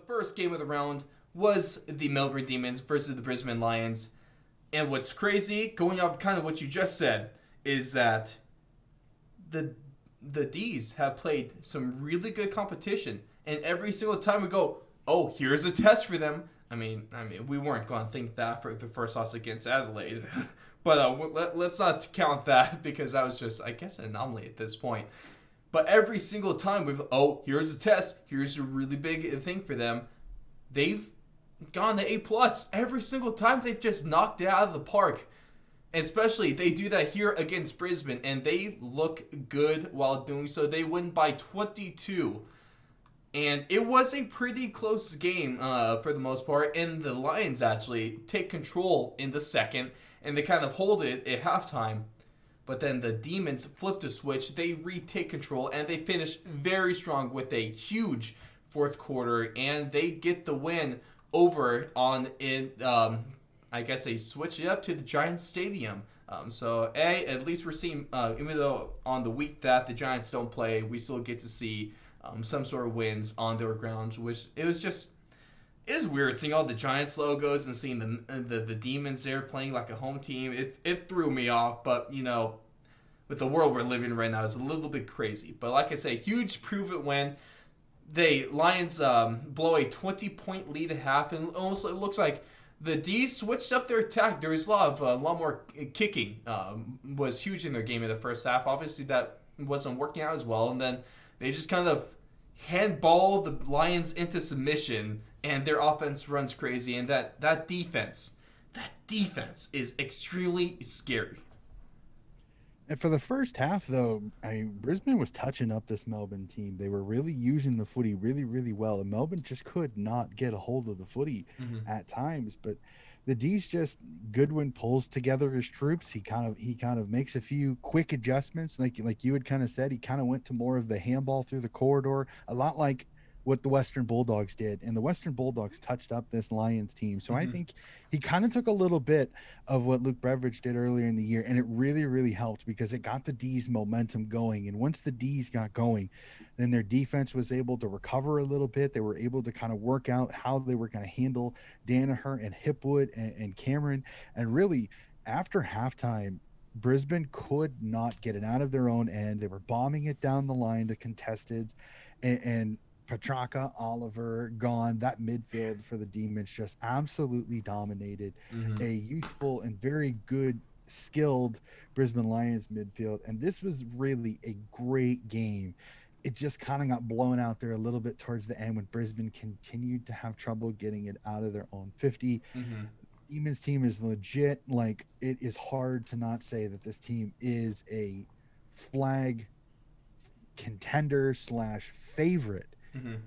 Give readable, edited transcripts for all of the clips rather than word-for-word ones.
first game of the round was the Melbourne Demons versus the Brisbane Lions. And what's crazy, going off kind of what you just said, is that the D's have played some really good competition, and every single time we go, oh, here's a test for them. I mean, we weren't going to think that for the first loss against Adelaide, but let's not count that because that was just, I guess, an anomaly at this point. But every single time here's a test, here's a really big thing for them. They've gone to A+. Every single time they've just knocked it out of the park. Especially, they do that here against Brisbane, and they look good while doing so. They win by 22. And it was a pretty close game for the most part, and the Lions actually take control in the second, and they kind of hold it at halftime. But then the Demons flip the switch, they retake control, and they finish very strong with a huge fourth quarter, and they get the win over I guess they switch it up to the Giants Stadium. At least we're seeing, even though on the week that the Giants don't play, we still get to see some sort of wins on their grounds, which it is weird seeing all the Giants logos and seeing the Demons there playing like a home team. It threw me off, but with the world we're living in right now, it's a little bit crazy. But like I say, huge prove-it win. The Lions blow a 20-point lead at half, and almost it looks like the D's switched up their attack. There was a lot more kicking. Was huge in their game in the first half. Obviously, that wasn't working out as well, and then they just kind of handball the Lions into submission, and their offense runs crazy. And that defense is extremely scary. And for the first half, though, Brisbane was touching up this Melbourne team. They were really using the footy really, really well, and Melbourne just could not get a hold of the footy at times. But the D's Goodwin pulls together his troops. He kind of makes a few quick adjustments, like you had kind of said. He kind of went to more of the handball through the corridor, a lot like what the Western Bulldogs did. And the Western Bulldogs touched up this Lions team. So I think he kind of took a little bit of what Luke Beveridge did earlier in the year, and it really, really helped because it got the D's momentum going. And once the D's got going, then their defense was able to recover a little bit. They were able to kind of work out how they were going to handle Danaher and Hipwood and Cameron. And really, after halftime, Brisbane could not get it out of their own end. They were bombing it down the line to contested, and Petrarca, Oliver, gone. That midfield for the Demons just absolutely dominated a youthful and very good, skilled Brisbane Lions midfield. And this was really a great game. It just kind of got blown out there a little bit towards the end when Brisbane continued to have trouble getting it out of their own 50. Demons team is legit. Like, it is hard to not say that this team is a flag contender / favorite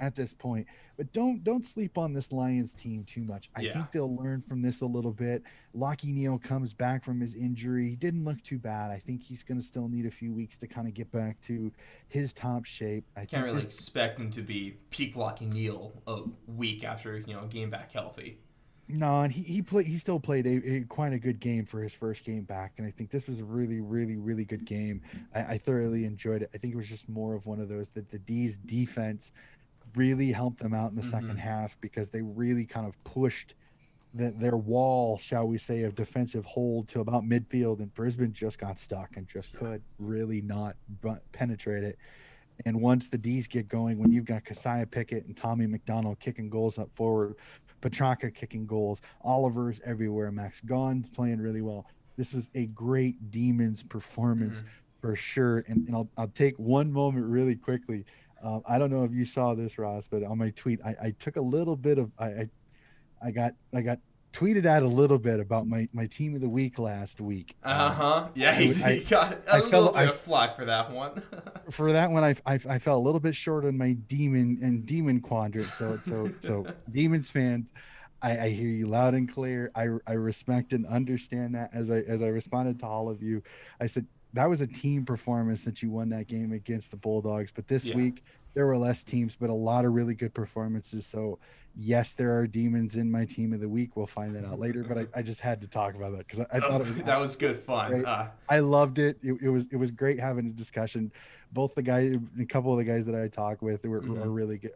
at this point. But don't sleep on this Lions team too much. I think they'll learn from this a little bit. Lachie Neale comes back from his injury. He didn't look too bad. I think he's going to still need a few weeks to kind of get back to his top shape. I can't really expect him to be peak Lachie Neale a week after getting back healthy. No, and he still played a quite a good game for his first game back, and I think this was a really, really, really good game. I thoroughly enjoyed it. I think it was just more of one of those that the D's defense really helped them out in the second half because they really kind of pushed their wall, shall we say, of defensive hold to about midfield, and Brisbane just got stuck and just could really not penetrate it. And once the D's get going, when you've got Keziah Pickett and Tommy McDonald kicking goals up forward, Petrarca kicking goals, Oliver's everywhere, Max Gawn's playing really well. This was a great Demons performance for sure. And I'll take one moment really quickly. I don't know if you saw this, Ross, but on my tweet, I took a little bit of I got tweeted out a little bit about my team of the week last week. Yeah, he got a little bit of flack for that one. For that one, I fell a little bit short on my demon quadrant. So Demons fans, I hear you loud and clear. I respect and understand that. As I responded to all of you, I said that was a team performance that you won that game against the Bulldogs. But this week there were less teams, but a lot of really good performances. So yes, there are Demons in my team of the week. We'll find that out later, but I just had to talk about that because I thought it was that was good fun. I loved it. It was great having a discussion both the guys, a couple of the guys that I talk with Mhm.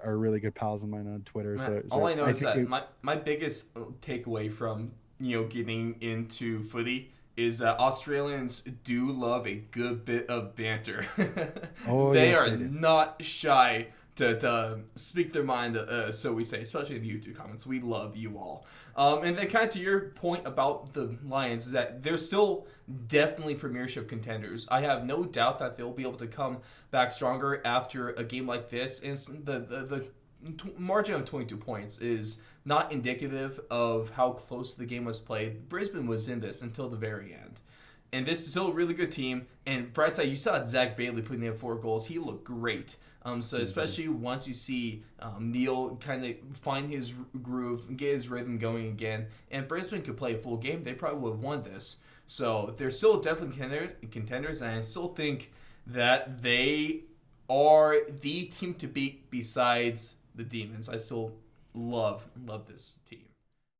are really good pals of mine on Twitter. All So I know I is think that my biggest takeaway from getting into footy is that Australians do love a good bit of banter. oh They yes are they do. not shy to speak their mind, so we say, especially in the YouTube comments. We love you all. And then, kind of to your point about the Lions, is that they're still definitely Premiership contenders. I have no doubt that they'll be able to come back stronger after a game like this. And the margin of 22 points is not indicative of how close the game was played. Brisbane was in this until the very end. And this is still a really good team. And bright side, you saw Zach Bailey putting in 4 goals. He looked great. So Hmm. especially once you see Neil kind of find his groove and get his rhythm going again, and Brisbane could play a full game, they probably would have won this. So they're still definitely contenders, and I still think that they are the team to beat besides the Demons. I still love this team.